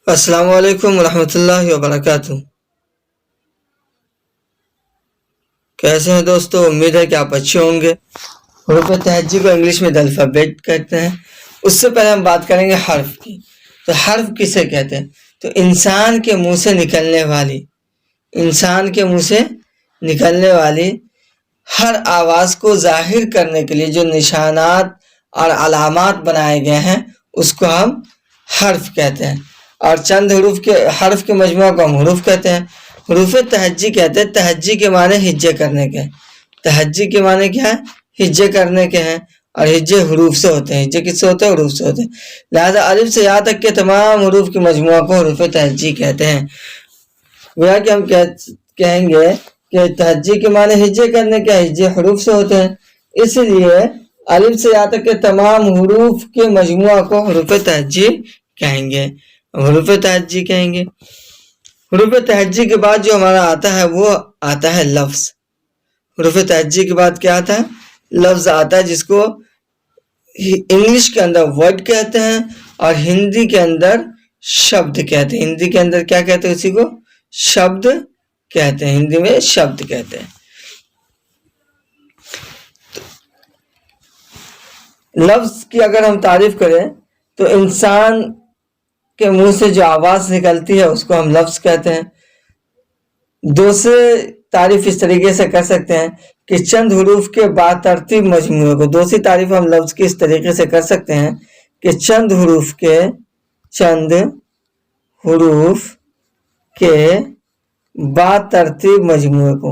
السلام علیکم ورحمۃ اللہ وبرکاتہ۔ کیسے ہیں دوستو؟ امید ہے کہ آپ اچھے ہوں گے۔ حروف تہجی کو انگلش میں الفابیٹ کہتے ہیں۔ اس سے پہلے ہم بات کریں گے حرف کی۔ تو حرف کسے کہتے ہیں؟ تو انسان کے منہ سے نکلنے والی ہر آواز کو ظاہر کرنے کے لیے جو نشانات اور علامات بنائے گئے ہیں اس کو ہم حرف کہتے ہیں، اور چند حرف کے مجموعہ کو ہم حروف کہتے ہیں۔ حروف تہجی کہتے ہیں، تہجی کے معنی ہجے کرنے کے۔ تہجی کے معنی کیا ہے؟ ہجے کرنے کے ہیں، اور ہجے حروف سے ہوتے ہیں۔ ہجے کس سے ہوتے ہیں؟ حروف سے ہوتے ہیں۔ لہذا الف سے یا تک کے تمام حروف کے مجموعہ کو حروف تہجی کہتے ہیں۔ گویا کہ ہم کہیں گے کہ تہجی کے معنی ہجے کرنے کے، ہجے حروف سے ہوتے ہیں، اس لیے الف سے یا تک کے تمام حروف کے مجموعہ کو حروف تہجی کہیں گے، حروف تہجی کہیں گے۔ حروف تہجی کے بعد جو ہمارا آتا ہے وہ آتا ہے لفظ۔ حروف تہجی کے بعد کیا آتا ہے؟ لفظ آتا ہے، جس کو انگلش کے اندر ورڈ کہتے ہیں اور ہندی کے اندر شبد کہتے ہیں۔ ہندی کے اندر کیا کہتے ہیں؟ اسی کو شبد کہتے ہیں، ہندی میں شبد کہتے ہیں۔ لفظ کی اگر ہم تعریف کریں تو انسان کے منہ سے جو آواز نکلتی ہے اس کو ہم لفظ کہتے ہیں۔ دوسرے تعریف اس طریقے سے کر سکتے ہیں کہ چند حروف کے باترتیب مجموعے کو، دوسری تعریف ہم لفظ کی اس طریقے سے کر سکتے ہیں کہ چند حروف کے باترتیب مجموعے کو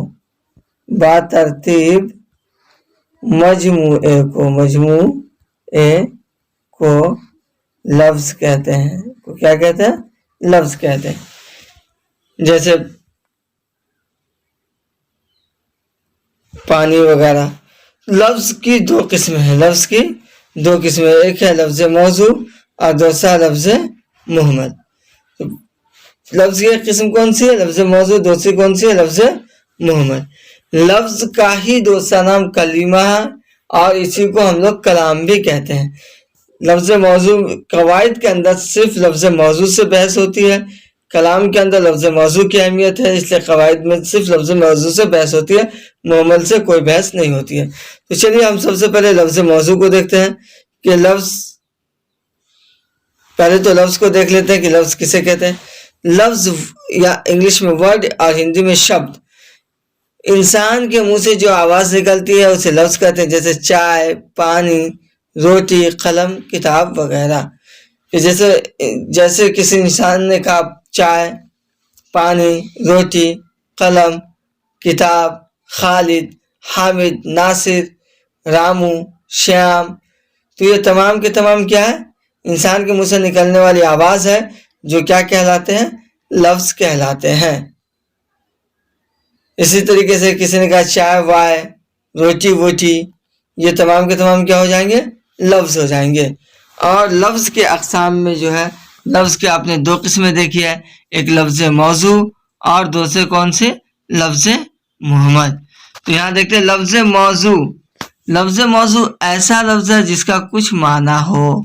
لفظ کہتے ہیں۔ کیا کہتے ہیں؟ لفظ کہتے ہیں۔ جیسے پانی وغیرہ۔ لفظ کی دو قسمیں ہیں، ایک ہے لفظ موضوع اور دوسرا لفظ مہمل۔ لفظ کی ایک قسم کون سی ہے؟ لفظ موضوع۔ دوسری کون سی ہے؟ لفظ مہمل۔ لفظ کا ہی دوسرا نام کلمہ ہے، اور اسی کو ہم لوگ کلام بھی کہتے ہیں۔ لفظ موضوع قواعد کے اندر صرف لفظ موضوع سے بحث ہوتی ہے، کلام کے اندر لفظ موضوع کی اہمیت ہے، اس لیے قواعد میں صرف لفظ موضوع سے بحث ہوتی ہے، مہمل سے کوئی بحث نہیں ہوتی ہے۔ تو چلیے ہم سب سے پہلے لفظ موضوع کو دیکھتے ہیں کہ پہلے تو لفظ کو دیکھ لیتے ہیں کہ لفظ کسے کہتے ہیں۔ لفظ یا انگلش میں ورڈ اور ہندی میں شبد، انسان کے منہ سے جو آواز نکلتی ہے اسے لفظ کہتے ہیں، جیسے چائے، پانی، روٹی، قلم، کتاب وغیرہ۔ جیسے کسی انسان نے کہا چائے، پانی، روٹی، قلم، کتاب، خالد، حامد، ناصر، رامو، شیام، تو یہ تمام کے تمام کیا ہے؟ انسان کے منہ سے نکلنے والی آواز ہے، جو کیا کہلاتے ہیں؟ لفظ کہلاتے ہیں۔ اسی طریقے سے کسی نے کہا چائے وائے، روٹی ووٹی، یہ تمام کے تمام کیا ہو جائیں گے؟ لفظ ہو جائیں گے۔ اور لفظ کے اقسام میں جو ہے، لفظ کے آپ نے دو قسمیں دیکھی ہے، ایک لفظ موضوع اور دوسرے کون سے؟ لفظ مہمل۔ تو یہاں دیکھتے ہیں لفظ موضوع۔ لفظ موضوع ایسا لفظ ہے جس کا کچھ معنی ہو،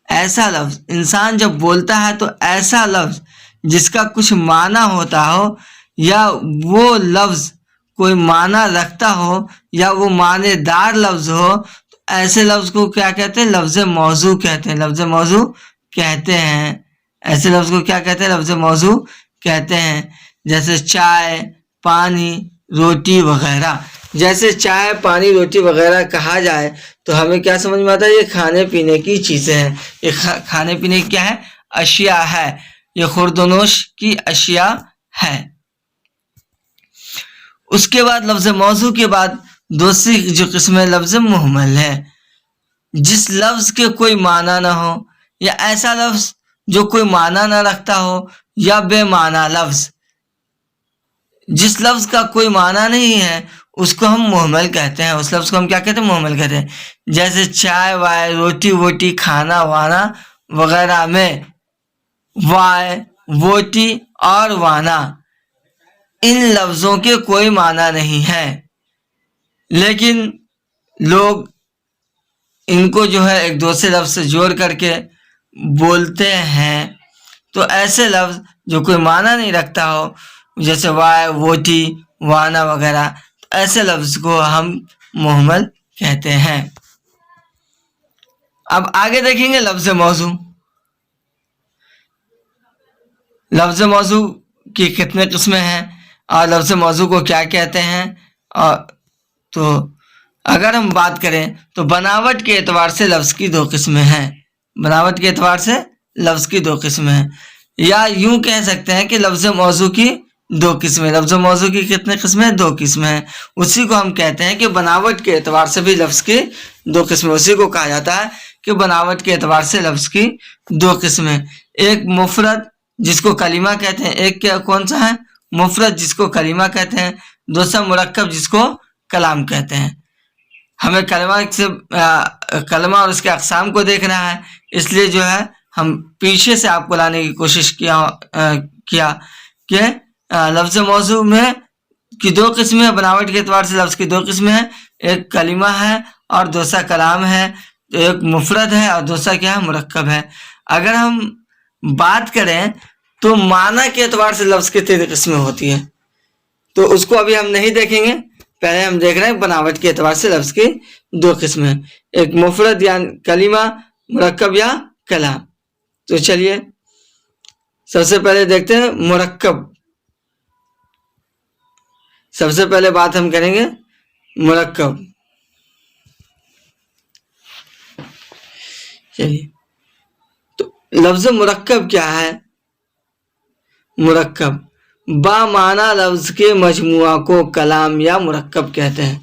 ایسا لفظ انسان جب بولتا ہے تو ایسا لفظ جس کا کچھ معنی ہوتا ہو، یا وہ لفظ کوئی معنی رکھتا ہو، یا وہ معنی دار لفظ ہو، تو ایسے لفظ کو کیا کہتے ہیں؟ لفظ موضوع کہتے ہیں، لفظ موضوع کہتے ہیں۔ ایسے لفظ کو کیا کہتے ہیں؟ لفظ موضوع کہتے ہیں۔ جیسے چائے، پانی، روٹی وغیرہ۔ جیسے چائے، پانی، روٹی وغیرہ کہا جائے تو ہمیں کیا سمجھ میں آتا ہے؟ یہ کھانے پینے کی چیزیں ہیں، یہ کھانے پینے کی کیا ہے؟ اشیاء ہے، یہ خوردونوش کی اشیاء ہے۔ اس کے بعد لفظ موضوع کے بعد دوسری جو قسم ہے لفظ مہمل ہے۔ جس لفظ کے کوئی معنی نہ ہو، یا ایسا لفظ جو کوئی معنی نہ رکھتا ہو، یا بے معنی لفظ، جس لفظ کا کوئی معنی نہیں ہے اس کو ہم مہمل کہتے ہیں۔ اس لفظ کو ہم کیا کہتے ہیں؟ مہمل کہتے ہیں۔ جیسے چائے وائے، روٹی ووٹی، کھانا وانا وغیرہ میں وائے، ووٹی اور وانا، ان لفظوں کے کوئی معنی نہیں ہے، لیکن لوگ ان کو جو ہے ایک دوسرے لفظ سے جوڑ کر کے بولتے ہیں، تو ایسے لفظ جو کوئی معنی نہیں رکھتا ہو، جیسے وائے، ووٹی، وانا وغیرہ، ایسے لفظ کو ہم مہمل کہتے ہیں۔ اب آگے دیکھیں گے لفظ موضوع۔ لفظ موضوع کی کتنے قسمیں ہیں اور لفظ موضوع کو کیا کہتے ہیں، اور تو اگر ہم بات کریں تو بناوٹ کے اعتبار سے لفظ کی دو قسمیں ہیں۔ بناوٹ کے اعتبار سے لفظ کی دو قسمیں ہیں، یا یوں کہہ سکتے ہیں کہ لفظ موضوع کی دو قسمیں۔ لفظ موضوع کی کتنے قسمیں؟ دو قسمیں ہیں۔ اسی کو ہم کہتے ہیں کہ بناوٹ کے اعتبار سے بھی لفظ کی دو قسمیں، اسی کو کہا جاتا ہے کہ بناوٹ کے اعتبار سے لفظ کی دو قسمیں۔ ایک مفرد جس کو کلمہ کہتے ہیں، ایک کیا کون سا ہے؟ مفرد جس کو کلمہ کہتے ہیں، دوسرا مرکب جس کو کلام کہتے ہیں۔ ہمیں کلمہ اور اس کے اقسام کو دیکھنا ہے، اس لیے جو ہے ہم پیچھے سے آپ کو لانے کی کوشش کیا کہ لفظ موضوع میں کی دو قسمیں، بناوٹ کے اعتبار سے لفظ کی دو قسمیں ہیں، ایک کلمہ ہے اور دوسرا کلام ہے، ایک مفرد ہے اور دوسرا کیا ہے؟ مرکب ہے۔ اگر ہم بات کریں تو معنی کے اعتبار سے لفظ کی تین قسمیں ہوتی ہیں، تو اس کو ابھی ہم نہیں دیکھیں گے، پہلے ہم دیکھ رہے ہیں بناوٹ کے اعتبار سے لفظ کی دو قسمیں، ایک مفرد یا کلمہ، مرکب یا کلام۔ تو چلیے سب سے پہلے دیکھتے ہیں مرکب۔ سب سے پہلے بات ہم کریں گے مرکب۔ چلیے تو لفظ مرکب کیا ہے؟ مرکب بامعنی لفظ کے مجموعہ کو کلام یا مرکب کہتے ہیں۔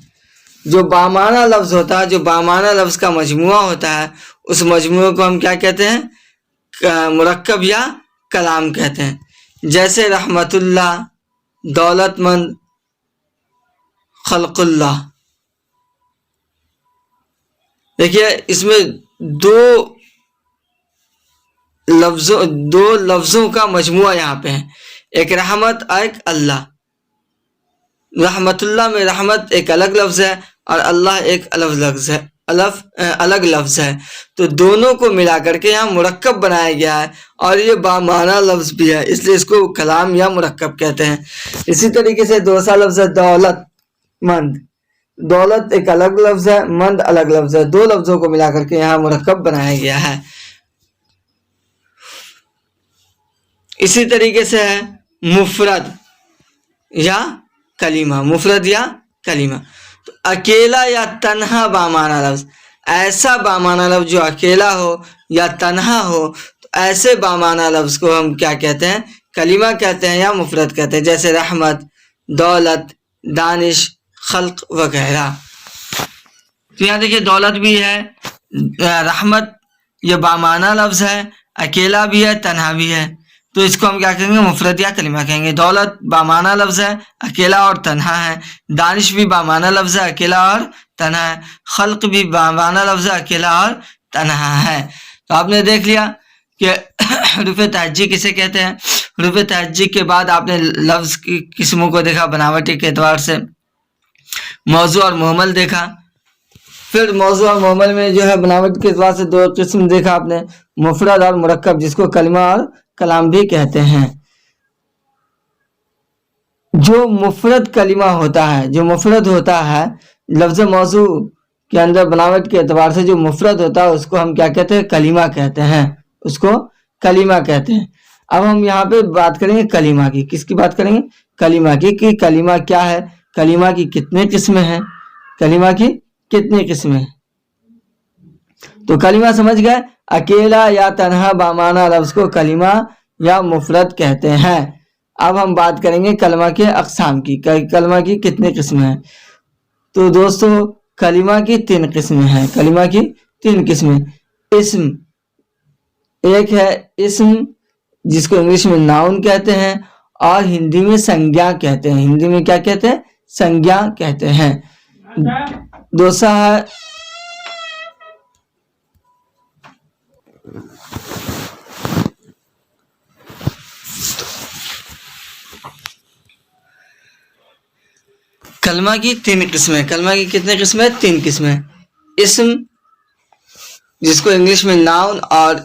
جو بامعنی لفظ ہوتا ہے، جو بامعنی لفظ کا مجموعہ ہوتا ہے، اس مجموعے کو ہم کیا کہتے ہیں؟ مرکب یا کلام کہتے ہیں۔ جیسے رحمت اللہ، دولت مند، خلق اللہ۔ دیکھیے اس میں دو لفظوں کا مجموعہ یہاں پہ ہے، ایک رحمت اور ایک اللہ۔ رحمت اللہ میں رحمت ایک الگ لفظ ہے اور اللہ ایک الگ لفظ ہے، تو دونوں کو ملا کر کے یہاں مرکب بنایا گیا ہے، اور یہ بامعنی لفظ بھی ہے، اس لیے اس کو کلام یا مرکب کہتے ہیں۔ اسی طریقے سے دوسرا لفظ ہے دولت مند۔ دولت ایک الگ لفظ ہے، مند الگ لفظ ہے، دو لفظوں کو ملا کر کے یہاں مرکب بنایا گیا ہے۔ اسی طریقے سے ہے مفرد یا کلمہ۔ مفرد یا کلمہ تو اکیلا یا تنہا بامعنی لفظ، ایسا بامعنی لفظ جو اکیلا ہو یا تنہا ہو، تو ایسے بامعنی لفظ کو ہم کیا کہتے ہیں؟ کلمہ کہتے ہیں یا مفرد کہتے ہیں، جیسے رحمت، دولت، دانش، خلق وغیرہ۔ تو یہاں دیکھیے دولت بھی ہے، رحمت یہ بامعنی لفظ ہے، اکیلا بھی ہے، تنہا بھی ہے، تو اس کو ہم کیا کہیں گے؟ مفرد یا کلمہ کہیں گے۔ دولت بامعنی لفظ ہے، اکیلا اور تنہا ہے۔ دانش بھی بامعنی لفظ ہے، اکیلا اور تنہا ہے۔ خلق بھی بامعنی لفظ ہے، اکیلا اور تنہا ہے۔ تو آپ نے دیکھ لیا کہ حروف تہجی کسے کہتے ہیں۔ حروف تہجی کے بعد آپ نے لفظ کی قسموں کو دیکھا بناوٹی کے اعتبار سے، موضوع اور مہمل دیکھا۔ پھر موضوع اور مہمل میں جو ہے بناوٹ کے اعتبار سے دو قسم دیکھا آپ نے، مفرد اور مرکب، جس کو کلمہ اور کلام بھی کہتے ہیں۔ جو مفرد کلمہ ہوتا ہے، جو مفرد ہوتا ہے لفظ موضوع کے اندر بناوٹ کے اعتبار سے جو مفرد ہوتا ہے، اس کو ہم کیا کہتے ہیں؟ کلمہ کہتے ہیں، اس کو کلمہ کہتے ہیں۔ اب ہم یہاں پہ بات کریں گے کلمہ کی۔ کس کی بات کریں گے؟ کلمہ کی، کہ کلمہ کیا ہے، کلمہ کی کتنے قسمیں ہیں، کلمہ کی کتنی قسمیں۔ تو کلمہ سمجھ گئے، اکیلا یا تنہا بامعنی لفظ کو کلمہ یا مفرد کہتے ہیں۔ اب ہم بات کریں گے کلمہ کے اقسام کی، کلمہ کی کتنی قسمیں ہیں۔ تو دوستو کلمہ کی تین قسمیں ہیں، کلمہ کی تین قسمیں۔ اسم، ایک ہے اسم جس کو انگلش میں ناؤن کہتے ہیں، اور ہندی میں سنجھا کہتے ہیں۔ ہندی میں کیا کہتے ہیں؟ سنجھا کہتے ہیں۔ دوسرا ہے کلمہ کی تین قسمیں۔ کلمہ کی کتنے قسمیں؟ تین قسمیں۔ اسم جس کو انگلش میں ناؤن اور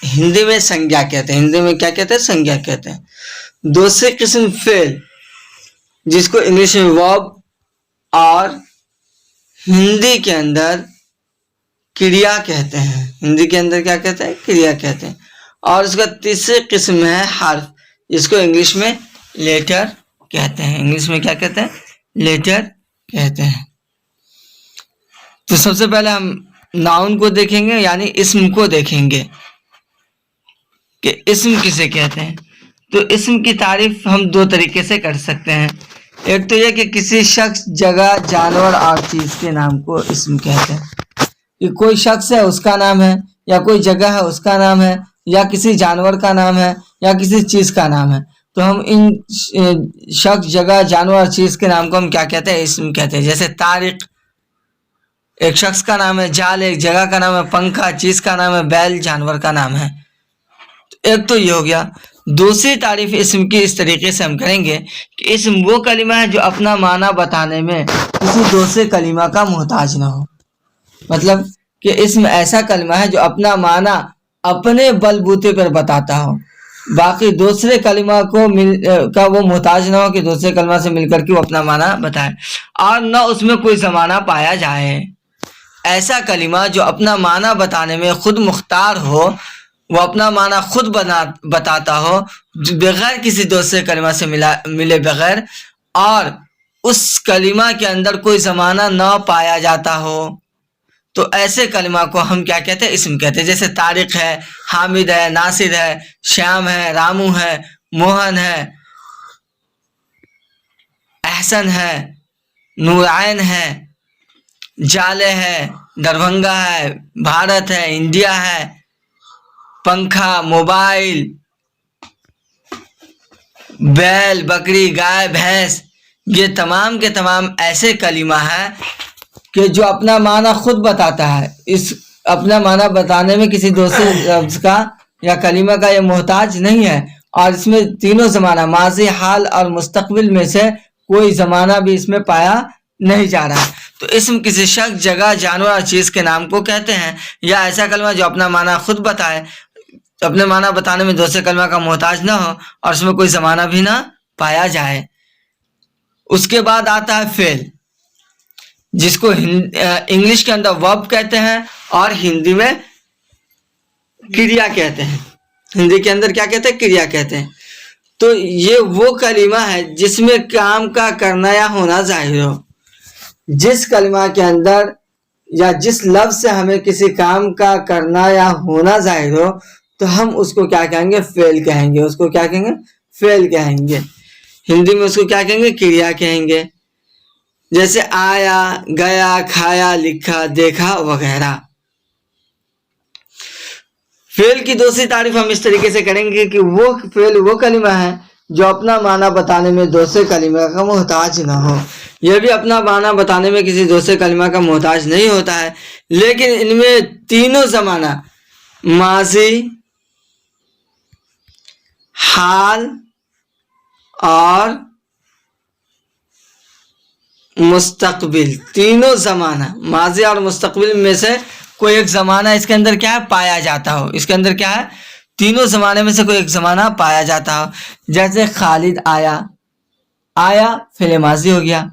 ہندی میں سنجھا کہتے ہیں. ہندی میں کیا کہتے ہیں؟ سنجھا کہتے ہیں. دوسری قسم فعل جس کو انگلش میں ورب اور ہندی کے اندر کریا کہتے ہیں. ہندی کے اندر کیا کہتے ہیں؟ کریا کہتے ہیں. اور اس کا تیسری قسم ہے حرف جس کو انگلش میں لیٹر کہتے ہیں. انگلش میں کیا کہتے ہیں؟ لیٹر کہتے ہیں. تو سب سے پہلے ہم ناؤن کو دیکھیں گے یعنی اسم کو دیکھیں گے کہ اسم کسے کہتے ہیں. تو اسم کی تعریف ہم دو طریقے سے کر سکتے ہیں. ایک تو یہ کہ کسی شخص، جگہ، جانور اور چیز کے نام کو اسم کہتے ہیں. کہ کوئی شخص ہے اس کا نام ہے، یا کوئی جگہ ہے اس کا نام ہے، یا کسی جانور کا نام ہے، یا کسی چیز کا نام ہے. تو ہم ان شخص، جگہ، جانور اور چیز کے نام کو ہم کیا کہتے ہیں؟ اسم کہتے ہیں. جیسے طارق ایک شخص کا نام ہے، جال ایک جگہ کا نام ہے، پنکھا چیز کا نام ہے، بیل جانور کا نام ہے. ایک تو یہ ہو گیا. دوسری تعریف اسم کی اس طریقے سے ہم کریں گے کہ اسم وہ کلمہ ہے جو اپنا معنی بتانے میں کسی دوسرے کلمہ کا محتاج نہ ہو. مطلب کہ اسم ایسا کلمہ ہے جو اپنا معنی اپنے بل بوتے پر بتاتا ہو، باقی دوسرے کلمہ کا وہ محتاج نہ ہو کہ دوسرے کلمہ سے مل کر کے وہ اپنا معنی بتائے، اور نہ اس میں کوئی زمانہ پایا جائے. ایسا کلمہ جو اپنا معنی بتانے میں خود مختار ہو، وہ اپنا معنی خود بتاتا ہو بغیر کسی دوسرے کلمہ سے ملے بغیر، اور اس کلمہ کے اندر کوئی زمانہ نہ پایا جاتا ہو، تو ایسے کلمہ کو ہم کیا کہتے ہیں؟ اسم کہتے ہیں. جیسے طارق ہے، حامد ہے، ناصر ہے، شیام ہے، رامو ہے، موہن ہے، احسن ہے، نورعین ہے، جالے ہے، دربھنگا ہے، بھارت ہے، انڈیا ہے، پنکھا، موبائل، بیل، بکری، گائے، بھینس. یہ تمام کے تمام ایسے کلمہ ہیں کہ جو اپنا معنی خود بتاتا ہے. اس اپنا معنی بتانے میں کسی دوسرے لفظ کا یا کلمہ کا یہ محتاج نہیں ہے، اور اس میں تینوں زمانہ، ماضی، حال اور مستقبل میں سے کوئی زمانہ بھی اس میں پایا نہیں جا رہا. تو اسم کسی شخص، جگہ، جانور اور چیز کے نام کو کہتے ہیں، یا ایسا کلمہ جو اپنا معنی خود بتائے، اپنے معنی بتانے میں دوسرے کلمہ کا محتاج نہ ہو اور اس میں کوئی زمانہ بھی نہ پایا جائے. اس کے بعد آتا ہے فعل جس کو انگلش کے اندر ورب کہتے ہیں اور ہندی میں کریا کہتے ہیں. ہندی کے اندر کیا کہتے ہیں؟ کریا کہتے ہیں. تو یہ وہ کلمہ ہے جس میں کام کا کرنا یا ہونا ظاہر ہو. جس کلمہ کے اندر یا جس لفظ سے ہمیں کسی کام کا کرنا یا ہونا ظاہر ہو تو ہم اس کو کیا کہیں گے؟ فعل کہیں گے. اس کو کیا کہیں گے؟ فعل کہیں گے. ہندی میں اس کو کیا کہیں گے؟ کریا کہیں گے. جیسے آیا، گیا، کھایا، لکھا، دیکھا وغیرہ. فعل کی دوسری تعریف ہم اس طریقے سے کریں گے کہ وہ فعل وہ کلمہ ہے جو اپنا معنی بتانے میں دوسرے کلمہ کا محتاج نہ ہو. یہ بھی اپنا معنی بتانے میں کسی دوسرے کلمہ کا محتاج نہیں ہوتا ہے، لیکن ان میں تینوں زمانہ، ماضی، حال اور مستقبل، تینوں زمانہ، ماضی اور مستقبل میں سے کوئی ایک زمانہ اس کے اندر کیا ہے؟ پایا جاتا ہو. اس کے اندر کیا ہے؟ تینوں زمانے میں سے کوئی ایک زمانہ پایا جاتا ہو. جیسے خالد آیا، آیا فعل ماضی ہو گیا.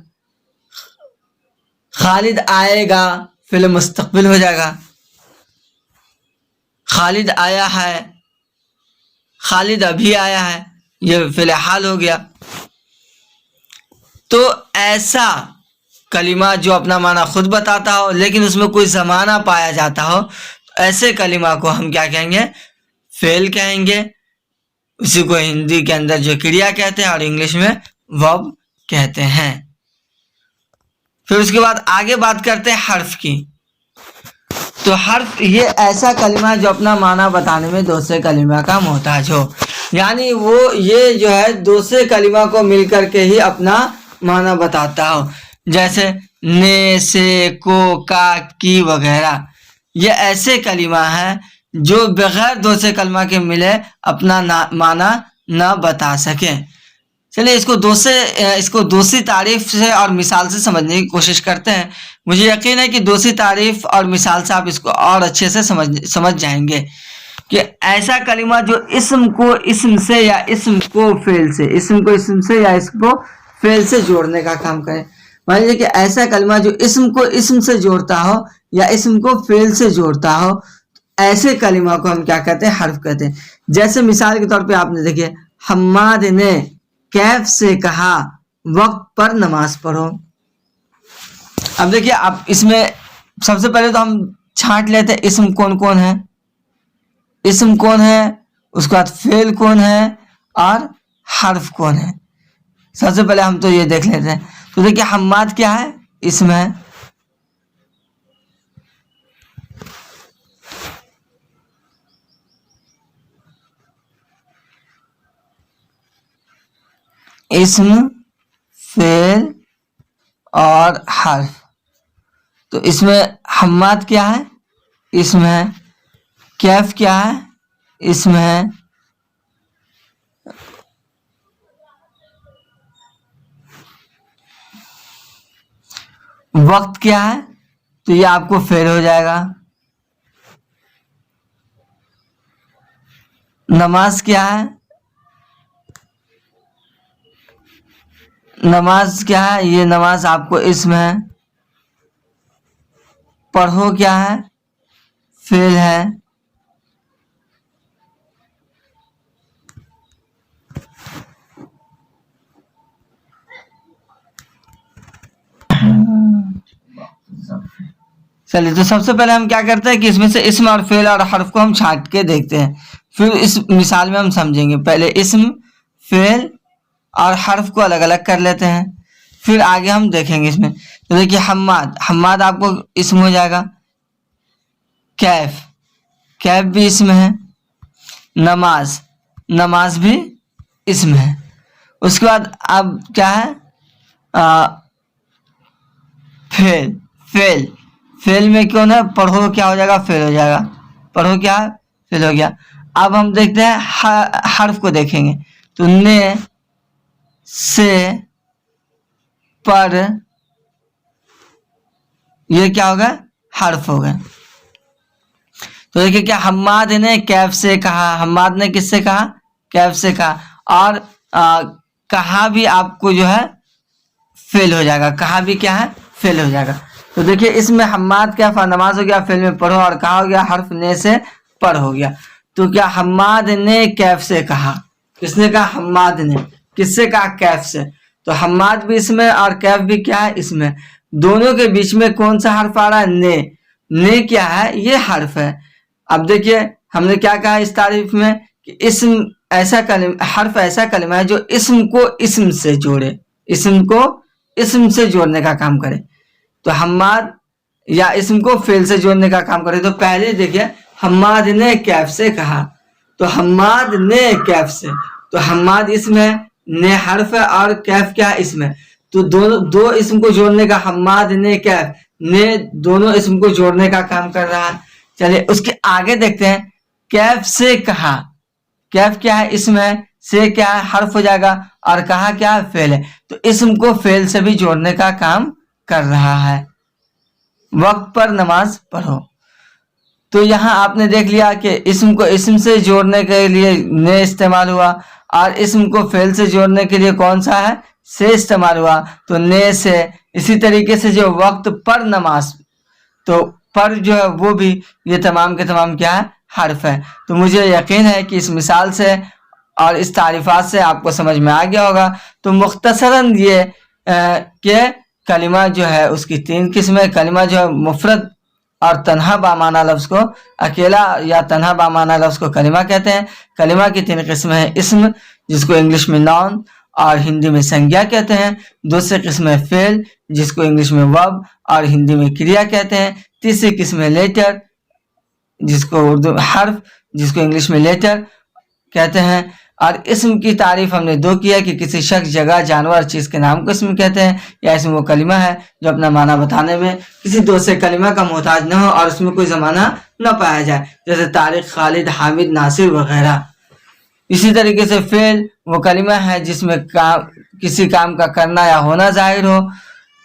خالد آئے گا فعل مستقبل ہو جائے گا. خالد آیا ہے، خالد ابھی آیا ہے، یہ فعل حال ہو گیا. تو ایسا کلمہ جو اپنا معنی خود بتاتا ہو لیکن اس میں کوئی زمانہ پایا جاتا ہو، ایسے کلمہ کو ہم کیا کہیں گے؟ فعل کہیں گے. اسی کو ہندی کے اندر جو کریا کہتے ہیں اور انگلش میں ورب کہتے ہیں. پھر اس کے بعد آگے بات کرتے ہیں حرف کی. تو حرف یہ ایسا کلمہ ہے جو اپنا معنی بتانے میں دوسرے کلمہ کا محتاج ہو، یعنی وہ یہ جو ہے دوسرے کلمہ کو مل کر کے ہی اپنا معنی بتاتا ہو. جیسے نے، سے، کو، کا، کی وغیرہ. یہ ایسے کلمہ ہیں جو بغیر دوسرے کلمہ کے ملے اپنا معنی نہ بتا سکیں. چلیے اس کو دوسری تعریف سے اور مثال سے سمجھنے کی کوشش کرتے ہیں. مجھے یقین ہے کہ دوسری تعریف اور مثال سے آپ اس کو اور اچھے سے سمجھ جائیں گے. کہ ایسا کلمہ جو اسم کو اسم سے یا اسم کو فعل سے، اسم کو اسم سے یا اسم کو فعل سے جوڑنے کا کام کرے. مان لیجیے کہ ایسا کلمہ جو اسم کو اسم سے جوڑتا ہو یا اسم کو فعل سے جوڑتا ہو، ایسے کلمہ کو ہم کیا کہتے ہیں؟ حرف کہتے ہیں. جیسے مثال کے طور پہ آپ نے دیکھیے حماد نے کیف سے کہا وقت پر نماز پڑھو. اب دیکھیے اب اس میں سب سے پہلے تو ہم چھانٹ لیتے ہیں اسم کون کون ہے، اسم کون ہے، اس کے بعد فعل کون ہے اور حرف کون ہے. سب سے پہلے ہم تو یہ دیکھ لیتے ہیں. تو دیکھیے حماد کیا ہے؟ اسم ہے. اسم، فعل اور حرف. تو اس میں حماد کیا ہے؟ اسم ہے. کیف کیا ہے؟ اسم ہے. وقت کیا ہے؟ تو یہ آپ کو فعل ہو جائے گا. نماز کیا ہے؟ نماز کیا ہے؟ یہ نماز آپ کو اسم ہے. پڑھو کیا ہے؟ فعل ہے. چلیے تو سب سے پہلے ہم کیا کرتے ہیں کہ اس میں سے اسم اور فعل اور حرف کو ہم چھانٹ کے دیکھتے ہیں، پھر اس مثال میں ہم سمجھیں گے. پہلے اسم، فعل اور حرف کو الگ الگ کر لیتے ہیں، پھر آگے ہم دیکھیں گے اس میں. تو دیکھیے حماد، حماد آپ کو اسم ہو جائے گا. کیف، کیف بھی اسم ہے. نماز، نماز بھی اسم ہے. اس کے بعد اب کیا ہے؟ فعل، فعل، فعل میں کون ہے؟ پڑھو کیا ہو جائے گا؟ فعل ہو جائے گا. پڑھو کیا ہے؟ فعل ہو گیا. اب ہم دیکھتے ہیں حرف کو دیکھیں گے. تو نے، سے، پر، یہ کیا ہوگا؟ حرف ہوگا. تو دیکھیں کیا حماد نے کیف سے کہا، حماد نے کس سے کہا؟ کیف سے کہا. اور کہا بھی آپ کو جو ہے فعل ہو جائے گا. کہا بھی کیا ہے؟ فعل ہو جائے گا. تو دیکھیے اس میں حماد کیا نماز ہو گیا، فعل میں پڑھو، اور کہا ہو گیا حرف نے سے پڑھ ہو گیا. تو کیا حماد نے کیف سے کہا، کس نے کہا؟ حماد نے. کس سے کہا؟ کیف سے. تو حماد بھی اس میں اور کیف بھی کیا ہے؟ اس میں. دونوں کے بیچ میں کون سا حرف آ رہا ہے؟ نے. نے کیا ہے؟ یہ حرف ہے. اب دیکھیے ہم نے کیا کہا اس تعریف میں کہ اسم ایسا کلمہ، حرف ایسا کلمہ ہے جو اسم کو اسم سے جوڑے، اسم کو اسم سے جوڑنے کا کام کرے. تو حماد یا اسم کو فعل سے جوڑنے کا کام کرے. تو پہلے دیکھیے حماد نے کیف سے کہا، تو حماد نے کیف سے. تو حماد اسم ہے، نے حرف ہے اور کیف کیا ہے؟ اسم ہے. تو دو اسم کو جوڑنے کا، حماد نے کیف، نے دونوں اسم کو جوڑنے کا کام کر رہا ہے. چلیے اس کے آگے دیکھتے ہیں. کیف سے کہا، کیف کیا ہے؟ اسم ہے. سے کیا ہے؟ حرف ہو جائے گا. اور کہا کیا ہے؟ فعل ہے. تو اسم کو فعل سے بھی جوڑنے کا کام کر رہا ہے. وقت پر نماز پڑھو. تو یہاں آپ نے دیکھ لیا کہ اسم کو اسم سے جوڑنے کے لیے نے استعمال ہوا، اور اسم کو فعل سے جوڑنے کے لیے کون سا ہے؟ سے استعمال ہوا. تو نے سے. اسی طریقے سے جو وقت پر نماز، تو پر جو ہے وہ بھی یہ تمام کے تمام کیا ہے؟ حرف ہے. تو مجھے یقین ہے کہ اس مثال سے اور اس تعریفات سے آپ کو سمجھ میں آ گیا ہوگا. تو مختصراً یہ کہ کلمہ جو ہے اس کی 3 قسمیں. کلمہ جو ہے مفرد اور تنہا بامعنی لفظ کو، اکیلا یا تنہا بامعنی لفظ کو کلمہ کہتے ہیں. کلمہ کی 3 قسمیں ہیں. اسم، جس کو انگلش میں ناؤن اور ہندی میں سنگیا کہتے ہیں. دوسری قسم ہے فعل، جس کو انگلش میں ورب اور ہندی میں کریا کہتے ہیں. تیسری قسم ہے لیٹر، جس کو اردو حرف، جس کو انگلش میں لیٹر کہتے ہیں. اور اسم کی تعریف ہم نے 2 کی ہے کہ کسی شخص، جگہ، جانور، چیز کے نام کو اسم کہتے ہیں، یا اسم وہ کلمہ ہے جو اپنا معنی بتانے میں کسی دوسرے کلمہ کا محتاج نہ ہو اور اس میں کوئی زمانہ نہ پایا جائے، جیسے طارق، خالد، حامد، ناصر وغیرہ. اسی طریقے سے فعل وہ کلمہ ہے جس میں کسی کام کا کرنا یا ہونا ظاہر ہو،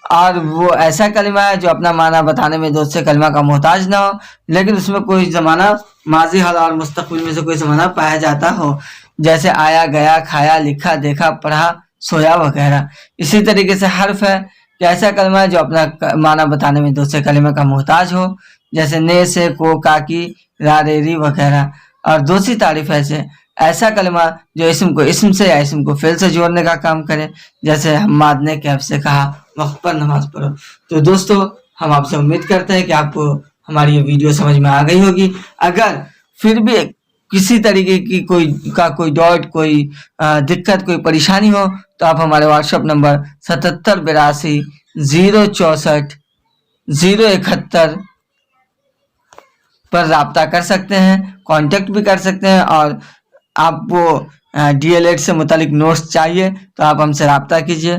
اور وہ ایسا کلمہ ہے جو اپنا معنی بتانے میں دوسرے کلمہ کا محتاج نہ ہو، لیکن اس میں کوئی زمانہ ماضی، حال اور مستقبل میں سے کوئی زمانہ پایا جاتا ہو، جیسے آیا، گیا، کھایا، لکھا، دیکھا، پڑھا، سویا وغیرہ۔ اسی طریقے سے حرف ہے کہ ایسا کلمہ ہے جو اپنا معنی بتانے میں دوسرے کلمہ کا محتاج ہو، جیسے نے، سے، کو، کاکی، را، ری وغیرہ۔ اور دوسری تعریف ایسا کلمہ جو اسم کو اسم سے یا اسم کو فعل سے جوڑنے کا کام کرے، جیسے حماد نے کیف سے کہا وقت پر نماز پڑھو۔ تو دوستو، ہم آپ سے امید کرتے ہیں کہ آپ کو ہماری یہ ویڈیو سمجھ میں آ گئی ہوگی۔ اگر پھر بھی کسی طریقے کی کوئی ڈاؤٹ، کوئی دقت، کوئی پریشانی ہو تو آپ ہمارے واٹس ایپ نمبر 7782 064 071 پر رابطہ کر سکتے ہیں، کانٹیکٹ بھی کر سکتے ہیں۔ اور آپ کو ڈی ایل ایڈ سے متعلق نوٹس چاہیے تو آپ ہم سے رابطہ کیجیے۔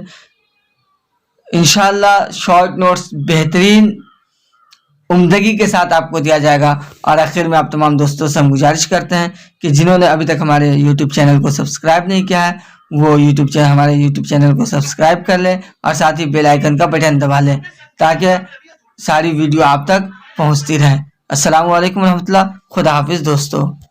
انشاءاللہ شارٹ نوٹس بہترین عمدگی کے ساتھ آپ کو دیا جائے گا۔ اور آخر میں آپ تمام دوستوں سے ہم گزارش کرتے ہیں کہ جنہوں نے ابھی تک ہمارے یوٹیوب چینل کو سبسکرائب نہیں کیا ہے وہ ہمارے یوٹیوب چینل کو سبسکرائب کر لیں اور ساتھ ہی بیل آئیکن کا بٹن دبا لیں تاکہ ساری ویڈیو آپ تک پہنچتی رہے۔ السلام علیکم ورحمۃ اللہ۔ خدا حافظ دوستو۔